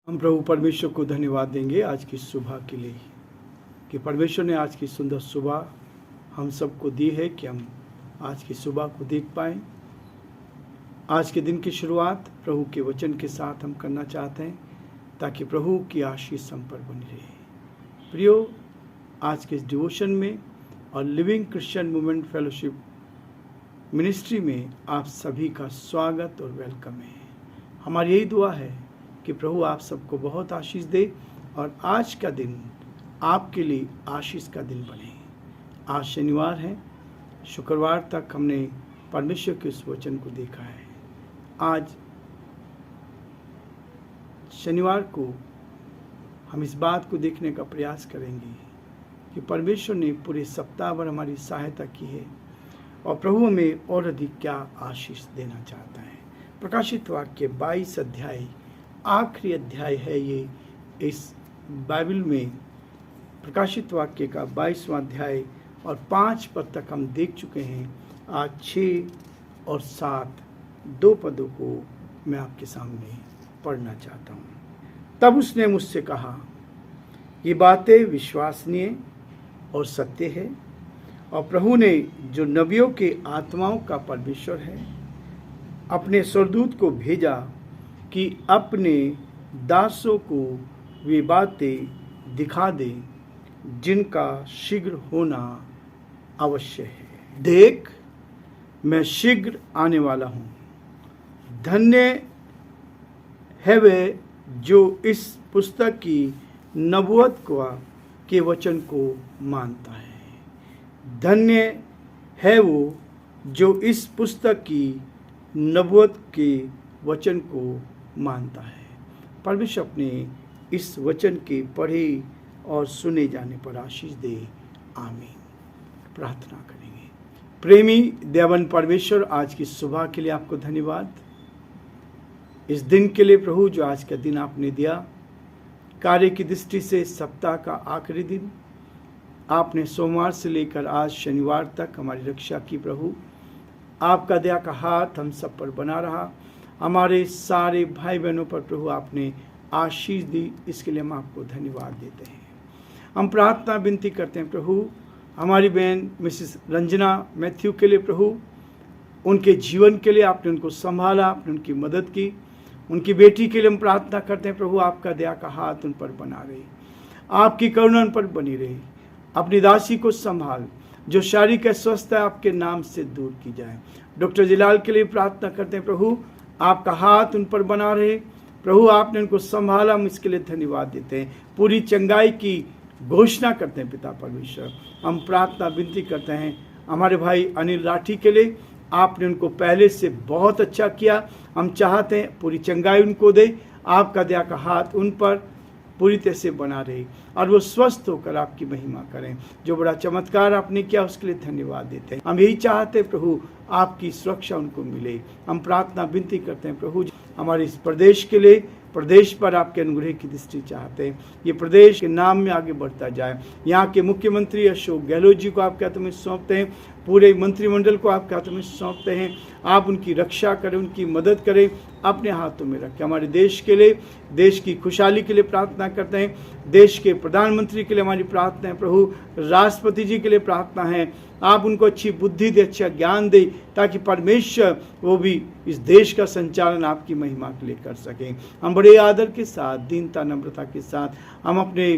हम प्रभु परमेश्वर को धन्यवाद देंगे आज की सुबह के लिए कि परमेश्वर ने आज की सुंदर सुबह हम सबको दी है कि हम आज की सुबह को देख पाएँ। आज के दिन की शुरुआत प्रभु के वचन के साथ हम करना चाहते हैं ताकि प्रभु की आशीष हम पर बनी रहे। प्रियो, आज के इस डिवोशन में और living Christian movement fellowship ministry में आप सभी का स्वागत और वेलकम है। हमारी यही दुआ है कि प्रभु आप सबको बहुत आशीष दे और आज का दिन आपके लिए आशीष का दिन बने। आज शनिवार है, शुक्रवार तक हमने परमेश्वर के उस वचन को देखा है। आज शनिवार को हम इस बात को देखने का प्रयास करेंगे कि परमेश्वर ने पूरे सप्ताह भर हमारी सहायता की है और प्रभु हमें और अधिक क्या आशीष देना चाहता है। प्रकाशित वाक्य 22 अध्याय आखिरी अध्याय है ये इस बाइबल में। प्रकाशित वाक्य का 22वां अध्याय और 5 पद तक हम देख चुके हैं। आज 6 और 7 दो पदों को मैं आपके सामने पढ़ना चाहता हूँ। तब उसने मुझसे कहा, ये बातें विश्वसनीय और सत्य है और प्रभु ने जो नबियों के आत्माओं का परमेश्वर है अपने स्वर्गदूत को भेजा कि अपने दासों को वे बातें दिखा दे जिनका शीघ्र होना अवश्य है। देख, मैं शीघ्र आने वाला हूँ। धन्य है वे जो इस पुस्तक की नबूवत के वचन को मानता है। धन्य है वो जो इस पुस्तक की नबूवत के वचन को मानता है। परमेश्वर अपने इस वचन के पढ़े और सुने जाने पर आशीष दे। आमीन। प्रार्थना करेंगे। प्रेमी देवन परमेश्वर, आज की सुबह के लिए आपको धन्यवाद। इस दिन के लिए प्रभु जो आज का दिन आपने दिया, कार्य की दृष्टि से सप्ताह का आखिरी दिन आपने सोमवार से लेकर आज शनिवार तक हमारी रक्षा की। प्रभु आपका दया का हाथ हम सब पर बना रहा। हमारे सारे भाई बहनों पर प्रभु आपने आशीष दी, इसके लिए हम आपको धन्यवाद देते हैं। हम प्रार्थना विनती करते हैं प्रभु, हमारी बहन मिसेस रंजना मैथ्यू के लिए प्रभु, उनके जीवन के लिए आपने उनको संभाला, आपने उनकी मदद की। उनकी बेटी के लिए हम प्रार्थना करते हैं प्रभु, आपका दया का हाथ उन पर बना रहे, आपकी करुणा उन पर बनी रहे। अपनी दासी को संभाल, जो शारीरिक अस्वस्थ है आपके नाम से दूर की जाए। डॉक्टर जिलाल के लिए प्रार्थना करते हैं प्रभु, आपका हाथ उन पर बना रहे। प्रभु आपने उनको संभाला, हम इसके लिए धन्यवाद देते हैं। पूरी चंगाई की घोषणा करते हैं पिता परमेश्वर। हम प्रार्थना विनती करते हैं हमारे भाई अनिल राठी के लिए, आपने उनको पहले से बहुत अच्छा किया। हम चाहते हैं पूरी चंगाई उनको दे, आपका दया का हाथ उन पर पूरी तरह से बना रहे और वो स्वस्थ होकर आपकी महिमा करें। जो बड़ा चमत्कार आपने किया उसके लिए धन्यवाद देते हैं। हम यही चाहते हैं प्रभु, आपकी सुरक्षा उनको मिले। हम प्रार्थना विनती करते हैं प्रभु, हमारे इस प्रदेश के लिए, प्रदेश पर आपके अनुग्रह की दृष्टि चाहते हैं। ये प्रदेश के नाम में आगे बढ़ता जाए। यहाँ के मुख्यमंत्री अशोक गहलोत जी को आपके हाथों में सौंपते हैं, पूरे मंत्रिमंडल को आपके हाथों में सौंपते हैं। आप उनकी रक्षा करें, उनकी मदद करें, अपने हाथों में रखें। हमारे देश के लिए, देश की खुशहाली के लिए प्रार्थना करते हैं। देश के प्रधानमंत्री के लिए हमारी प्रार्थना है प्रभु, राष्ट्रपति जी के लिए प्रार्थना है, आप उनको अच्छी बुद्धि दे, अच्छा ज्ञान दे, ताकि परमेश्वर वो भी इस देश का संचालन आपकी महिमा के लिए कर सकें। हम बड़े आदर के साथ, दीनता नम्रता के साथ हम अपने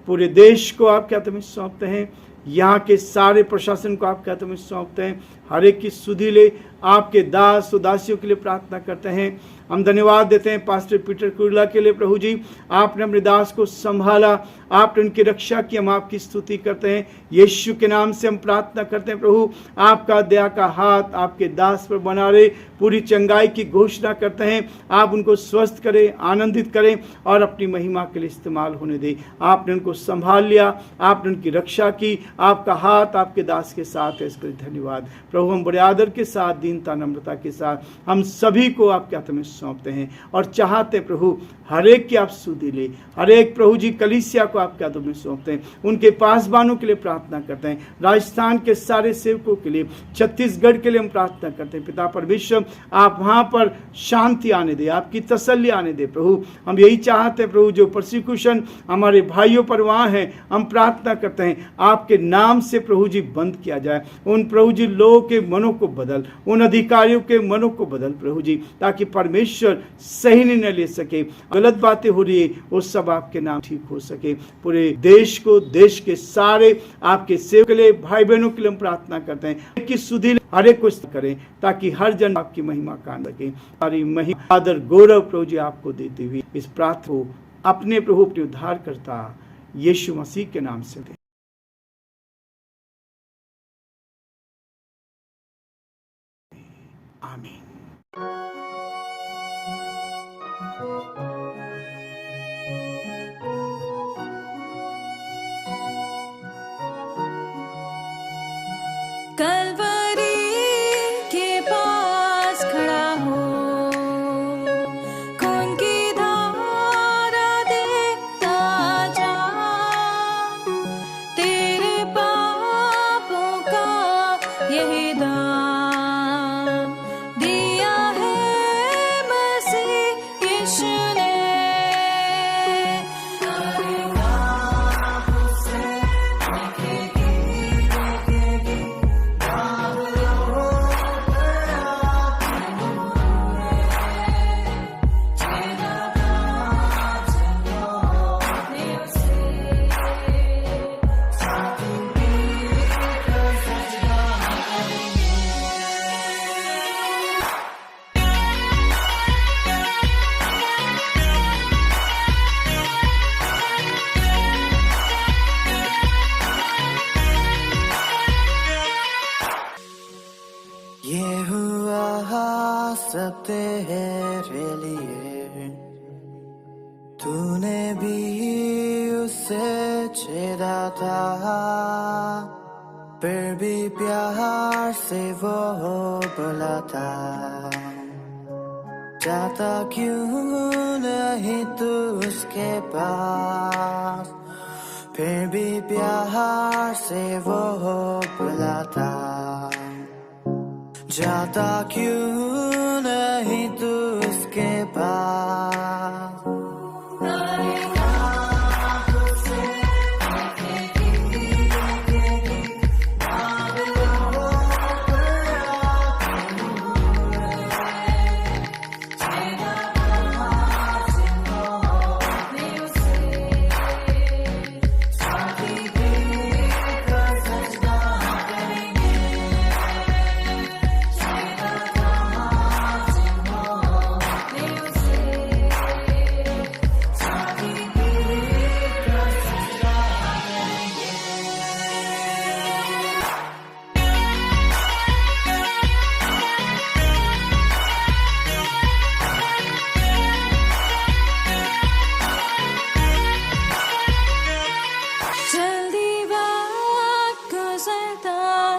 पूरे देश को आपके हाथों में सौंपते हैं। यहाँ के सारे प्रशासन को आपके हाथों में सौंपते हैं। हर एक की सुधि ले, आपके दास और दासियों के लिए प्रार्थना करते हैं। हम धन्यवाद देते हैं पास्टर पीटर कुर्ला के लिए प्रभु जी, आपने अपने दास को संभाला, आपने उनकी रक्षा की। हम आपकी स्तुति करते हैं, यीशु के नाम से हम प्रार्थना करते हैं प्रभु, आपका दया का हाथ आपके दास पर बना रहे। पूरी चंगाई की घोषणा करते हैं, आप उनको स्वस्थ करें, आनंदित करें और अपनी महिमा के लिए इस्तेमाल होने दें। आपने उनको संभाल लिया, आपने उनकी रक्षा की, आपका हाथ आपके दास के साथ है, इसके लिए धन्यवाद प्रभु हम बड़े आदर के साथ, दीनता नम्रता के साथ हम सभी को आपके हाथ में सौंपते हैं और चाहते प्रभु हर एक की आप सुधि ले, हर एक प्रभु जी कलीसिया को आपके हाथों में सौंपते हैं। उनके पासबानों के लिए प्रार्थना करते हैं, राजस्थान के सारे सेवकों के लिए, छत्तीसगढ़ के लिए हम प्रार्थना करते हैं। पिता परमेश्वर आप वहाँ पर शांति आने दे, आपकी तसल्ली आने दे प्रभु। हम यही चाहते हैं प्रभु, जो परसिक्यूशन हमारे भाइयों पर वहाँ है, हम प्रार्थना करते हैं आपके नाम से प्रभु जी बंद किया जाए। उन प्रभु जी लोगों के मनों को बदल, उन अधिकारियों के मनों को बदल प्रभु जी, ताकि परमेश्वर सही निर्णय ले सके। गलत बातें हो रही है वो सब आपके नाम ठीक हो सके। पूरे देश को, देश के सारे आपके सेवक के लिए, भाई बहनों के लिए हम प्रार्थना करते हैं कि सुधि हर एक कुछ करें, ताकि हर जन आपकी महिमा कान सके। सारी महिमा आदर गौरव प्रभु जी आपको देते हुए इस प्रार्थना को अपने प्रभु अपने उद्धार करता यीशु मसीह के नाम से दे। आमीन। कलवरी के पास खड़ा हो, खून की धारा देखता जा, तेरे पापों का यही दाम दिया है मसीह यीशु ने। ये हुआ सब तेरे लिए, तूने भी उसे छेड़ा था, फिर भी प्यार से वो बुलाता। जाता क्यों नहीं तू उसके पास, फिर भी प्यार से वो बुलाता। जाता क्यों नहीं तू उसके पास।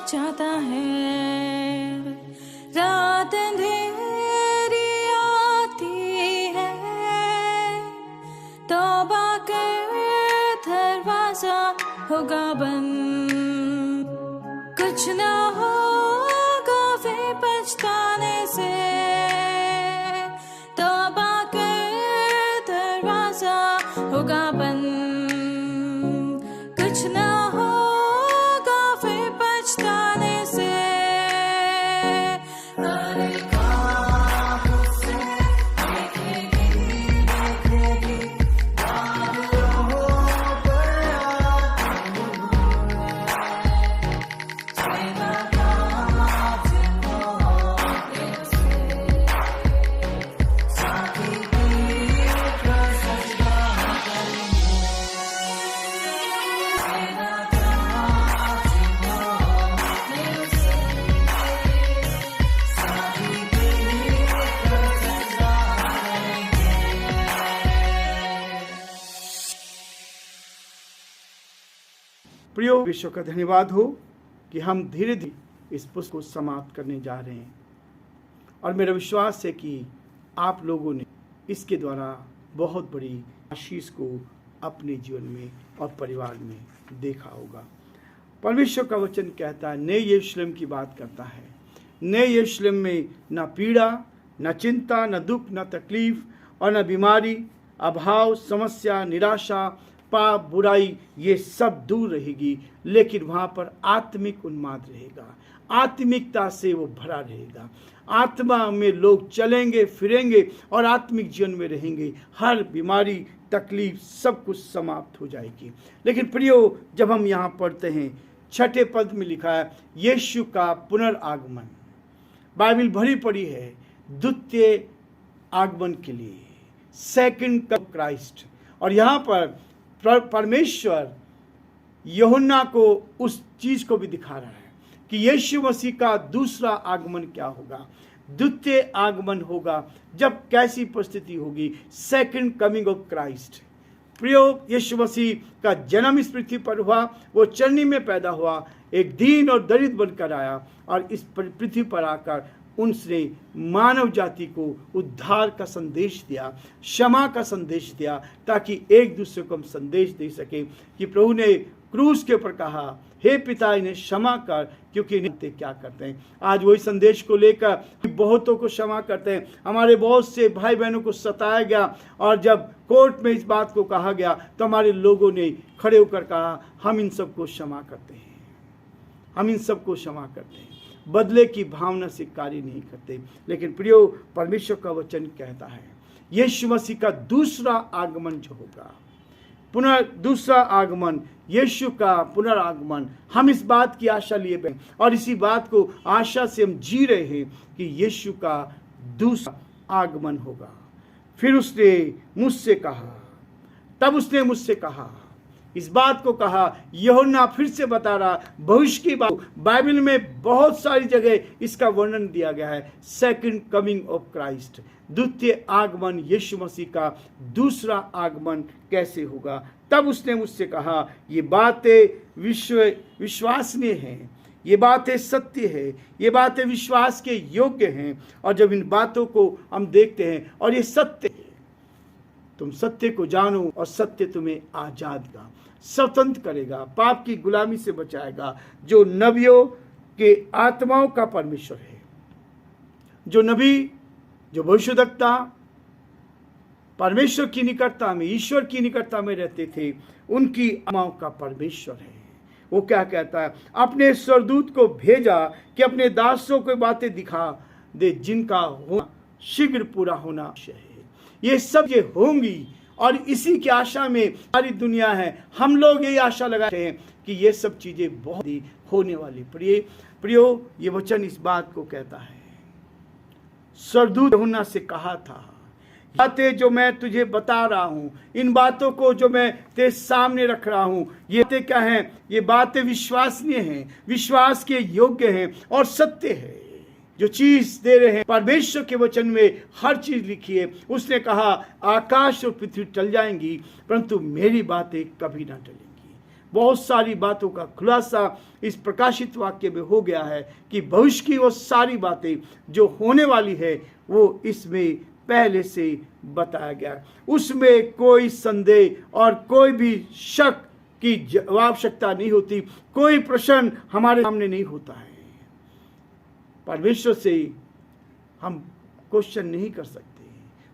चाहता है, रात अंधेरी आती है, तौबा कर दरवाजा होगा बंद, कुछ ना होगा फिर पछताने से। तौबा कर दरवाजा होगा बंद, कुछ ना प्रियो, विश्व का धन्यवाद हो कि हम धीरे धीरे इस पुस्तक को समाप्त करने जा रहे हैं। और मेरा विश्वास है कि आप लोगों ने इसके द्वारा बहुत बड़ी आशीष को अपने जीवन में और परिवार में देखा होगा। परमेश्वर का वचन कहता है, नए यरूशलेम की बात करता है। नए यरूशलेम में न पीड़ा, न चिंता, न दुख, न तकलीफ और न बीमारी, अभाव, समस्या, निराशा, पाप, बुराई, ये सब दूर रहेगी। लेकिन वहाँ पर आत्मिक उन्माद रहेगा, आत्मिकता से वो भरा रहेगा। आत्मा में लोग चलेंगे फिरेंगे और आत्मिक जीवन में रहेंगे। हर बीमारी, तकलीफ, सब कुछ समाप्त हो जाएगी। लेकिन प्रियो, जब हम यहाँ पढ़ते हैं 6 पद में लिखा है यीशु का पुनर्आगमन। बाइबल भरी पड़ी है द्वितीय आगमन के लिए, सेकंड कम क्राइस्ट। और यहाँ पर परमेश्वर यूहन्ना को उस चीज को भी दिखा रहा है कि यीशु मसीह का दूसरा आगमन क्या होगा, द्वितीय आगमन होगा। जब कैसी परिस्थिति होगी, सेकंड कमिंग ऑफ क्राइस्ट। प्रियो, यीशु मसीह का जन्म इस पृथ्वी पर हुआ, वो चरनी में पैदा हुआ, एक दीन और दरिद्र बनकर आया और इस पृथ्वी पर आकर उनसे मानव जाति को उद्धार का संदेश दिया, क्षमा का संदेश दिया, ताकि एक दूसरे को हम संदेश दे सके कि प्रभु ने क्रूस के ऊपर कहा, हे पिता इन्हें क्षमा कर क्योंकि इन्हें क्या करते हैं। आज वही संदेश को लेकर बहुतों को क्षमा करते हैं। हमारे बहुत से भाई बहनों को सताया गया और जब कोर्ट में इस बात को कहा गया तो हमारे लोगों ने खड़े होकर कहा, हम इन सबको क्षमा करते हैं, हम इन सबको क्षमा करते हैं, बदले की भावना से कार्य नहीं करते। लेकिन प्रियो, परमेश्वर का वचन कहता है यीशु मसीह का दूसरा आगमन जो होगा, दूसरा आगमन, यीशु का पुनरागमन, हम इस बात की आशा लिए बैठे और इसी बात को आशा से हम जी रहे हैं कि यीशु का दूसरा आगमन होगा। फिर उसने मुझसे कहा, तब उसने मुझसे कहा, इस बात को कहा, यूहन्ना फिर से बता रहा भविष्य की बात। बाइबल में बहुत सारी जगह इसका वर्णन दिया गया है। सेकंड कमिंग ऑफ क्राइस्ट, द्वितीय आगमन, यीशु मसीह का दूसरा आगमन कैसे होगा। तब उसने मुझसे कहा, ये बातें विश्वसनीय हैं, ये बातें सत्य है, ये बातें विश्वास के योग्य हैं। और जब इन बातों को हम देखते हैं और ये सत्य है, तुम सत्य को जानो और सत्य तुम्हें आजाद का स्वतंत्र करेगा, पाप की गुलामी से बचाएगा। जो नबियों के आत्माओं का परमेश्वर है, जो नबी, जो भविष्यद्वक्ता परमेश्वर की निकटता में, ईश्वर की निकटता में रहते थे, उनकी आत्माओं का परमेश्वर है। वो क्या कहता है, अपने स्वर्गदूत को भेजा कि अपने दासों को बातें दिखा दे जिनका होना शीघ्र पूरा होना आवश्यक है। ये सब ये होंगी और इसी की आशा में सारी दुनिया है। हम लोग यही आशा लगाते हैं कि ये सब चीजें बहुत ही होने वाली। प्रियो, ये वचन इस बात को कहता है, स्वर्गदूत यूहन्ना से कहा था, बातें जो मैं तुझे बता रहा हूं, इन बातों को जो मैं तेरे सामने रख रहा हूं, ये बातें क्या हैं, ये बातें विश्वसनीय हैं, विश्वास के योग्य हैं और सत्य है। जो चीज दे रहे हैं, परमेश्वर के वचन में हर चीज लिखी है। उसने कहा, आकाश और पृथ्वी टल जाएंगी परंतु मेरी बातें कभी ना टलेंगी। बहुत सारी बातों का खुलासा इस प्रकाशित वाक्य में हो गया है कि भविष्य की वो सारी बातें जो होने वाली है वो इसमें पहले से बताया गया। उसमें कोई संदेह और कोई भी शक की आवश्यकता नहीं होती, कोई प्रश्न हमारे सामने नहीं होता है। परमेश्वर से हम क्वेश्चन नहीं कर सकते,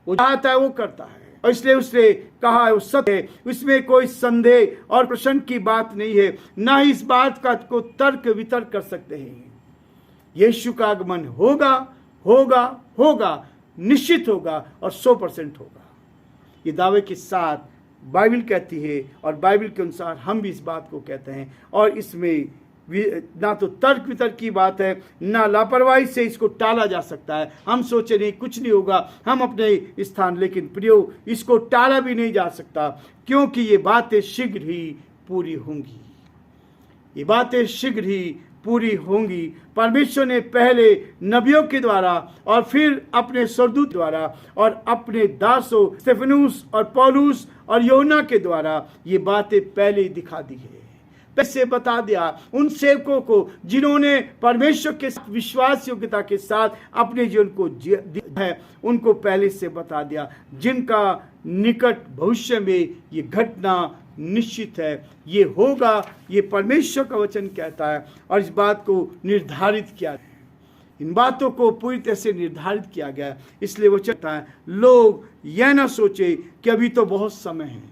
वो चाहता है वो करता है और इसलिए उसने कहा वो सत्य है, उसमें कोई संदेह और प्रश्न की बात नहीं है, ना ही इस बात का को तर्क वितर्क कर सकते हैं। यीशु का आगमन होगा, होगा, होगा, निश्चित होगा और 100% होगा। ये दावे के साथ बाइबल कहती है और बाइबल के अनुसार हम भी इस बात को कहते हैं। और इसमें ना तो तर्क वितर्क की बात है, ना लापरवाही से इसको टाला जा सकता है। हम सोचे नहीं कुछ नहीं होगा, हम अपने स्थान, लेकिन प्रियो इसको टाला भी नहीं जा सकता क्योंकि ये बातें शीघ्र ही पूरी होंगी। ये बातें शीघ्र ही पूरी होंगी। परमेश्वर ने पहले नबियों के द्वारा और फिर अपने स्वर्गदूत द्वारा और अपने दासों स्तेफनुस और पौलुस और यूहन्ना के द्वारा ये बातें पहले ही दिखा दी है। पैसे बता दिया। उन सेवकों को जिन्होंने परमेश्वर के विश्वास योग्यता के साथ अपने जीवन को दिया है, उनको पहले से बता दिया, जिनका निकट भविष्य में ये घटना निश्चित है, ये होगा, ये परमेश्वर का वचन कहता है। और इस बात को निर्धारित किया है, इन बातों को पूरी तरह से निर्धारित किया गया। इसलिए वो कहता है, लोग यह ना सोचे कि अभी तो बहुत समय है।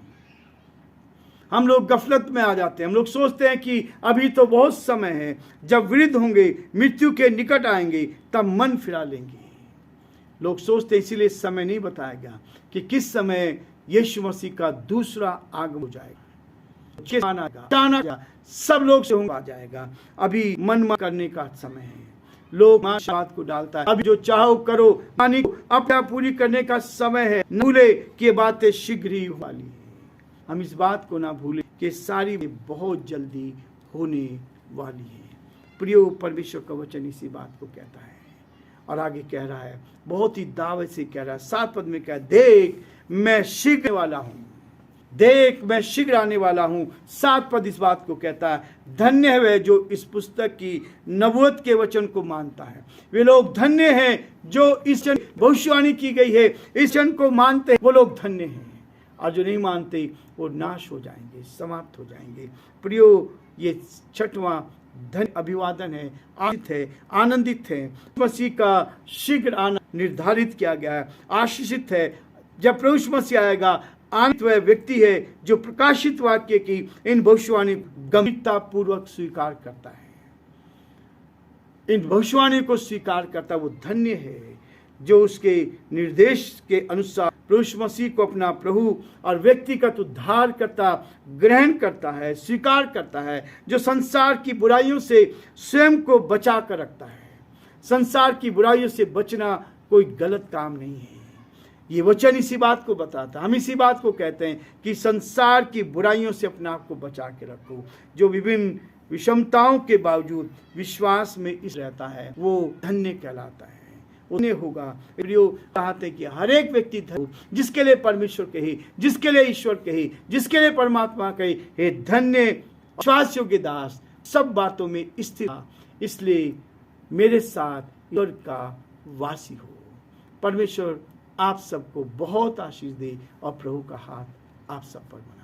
हम लोग गफलत में आ जाते हैं, हम लोग सोचते हैं कि अभी तो बहुत समय है, जब वृद्ध होंगे, मृत्यु के निकट आएंगे, तब मन फिरा लेंगे। लोग सोचते, इसीलिए समय नहीं बताया गया कि किस समय यीशु मसीह का दूसरा आगमन हो जाएगा, सब लोग से आ जाएगा। अभी मन करने का समय है, लोग बात को डालता है, अभी जो चाहो करो, अपना पूरी करने का समय है, न भूले कि बातें शीघ्र ही वाली है। हम इस बात को ना भूले कि सारी बहुत जल्दी होने वाली है। प्रियो, परमेश्वर का वचन इसी बात को कहता है। और आगे कह रहा है, बहुत ही दावे से कह रहा है, 7 पद में कह, देख मैं शीघ्र वाला हूं, देख मैं शीघ्र आने वाला हूं। 7 पद इस बात को कहता है, धन्य है वे जो इस पुस्तक की नबूवत के वचन को मानता है। वे लोग धन्य हैं जो इस भविष्यवाणी की गई है, इस वचन को मानते हैं, वो लोग धन्य हैं। और जो नहीं मानते वो नाश हो जाएंगे, समाप्त हो जाएंगे। प्रियो, ये 6वां धन्य अभिवादन है, आनंदित है। मसीह का शीघ्र आना निर्धारित किया गया है, आशीषित है। जब प्रभु मसीह आएगा, आनंदित वह व्यक्ति है जो प्रकाशित वाक्य की इन भविष्यवाणी गंभीरता पूर्वक स्वीकार करता है, इन भविष्यवाणी को स्वीकार करता, वो धन्य है जो उसके निर्देश के अनुसार प्रभु मसीह को अपना प्रभु और व्यक्तिगत उद्धार करता ग्रहण करता है, स्वीकार करता है, जो संसार की बुराइयों से स्वयं को बचा कर रखता है। संसार की बुराइयों से बचना कोई गलत काम नहीं है। ये वचन इसी बात को बताता है। हम इसी बात को कहते हैं कि संसार की बुराइयों से अपने आप को बचा के रखो। जो विभिन्न विषमताओं के बावजूद विश्वास में इस रहता है, वो धन्य कहलाता है, उन्हें होगा। चाहते कि हर एक व्यक्ति धन्य, जिसके लिए परमेश्वर कहे, जिसके लिए ईश्वर कहे, जिसके लिए परमात्मा कहे, हे धन्य विश्वास योग्य दास, सब बातों में स्थिर, इसलिए मेरे साथ ईश्वर का वासी हो। परमेश्वर आप सबको बहुत आशीष दे और प्रभु का हाथ आप सब पर बना।